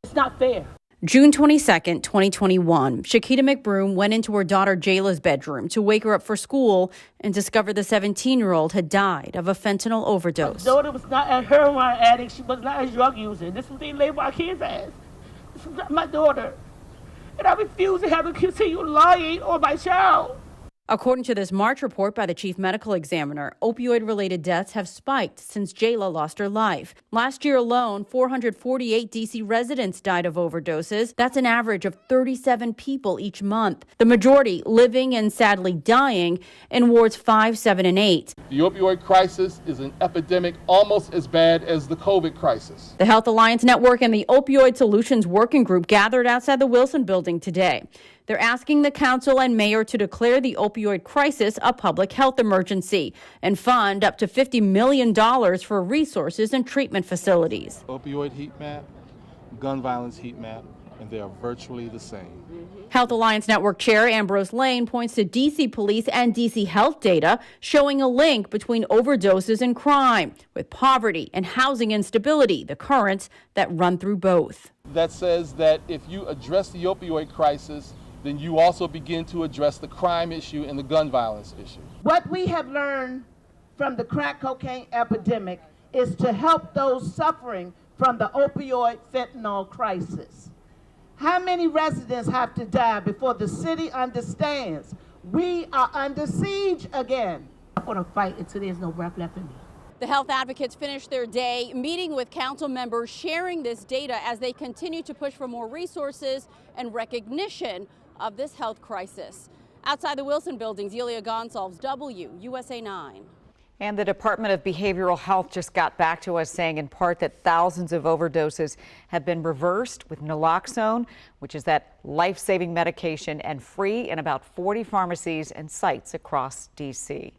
It's not fair. June 22nd, 2021, Shakita McBroom went into her daughter Jayla's bedroom to wake her up for school and discovered the 17-year-old had died of a fentanyl overdose. My daughter was not a heroin addict. She was not a drug user. This is what they label our kids as. This is not my daughter. And I refuse to have to continue lying on my child. According to this March report by the chief medical examiner, opioid-related deaths have spiked since Jayla lost her life. Last year alone, 448 D.C. residents died of overdoses. That's an average of 37 people each month, the majority living and sadly dying in wards 5, 7, and 8. The opioid crisis is an epidemic almost as bad as the COVID crisis. The Health Alliance Network and the Opioid Solutions Working Group gathered outside the Wilson building today. They're asking the council and mayor to declare the opioid crisis a public health emergency and fund up to $50 million for resources and treatment facilities. Opioid heat map, gun violence heat map, and they are virtually the same. Health Alliance Network Chair Ambrose Lane points to D.C. police and D.C. health data showing a link between overdoses and crime, with poverty and housing instability, the currents that run through both. That says that if you address the opioid crisis, then you also begin to address the crime issue and the gun violence issue. What we have learned from the crack cocaine epidemic is to help those suffering from the opioid fentanyl crisis. How many residents have to die before the city understands we are under siege again? I'm going to fight until there's no breath left in me. The health advocates finished their day meeting with council members, sharing this data as they continue to push for more resources and recognition of this health crisis. Outside the Wilson buildings, Yulia Gonsalves, WUSA 9. And the Department of Behavioral Health just got back to us saying in part that thousands of overdoses have been reversed with naloxone, which is that life-saving medication, and free in about 40 pharmacies and sites across D.C.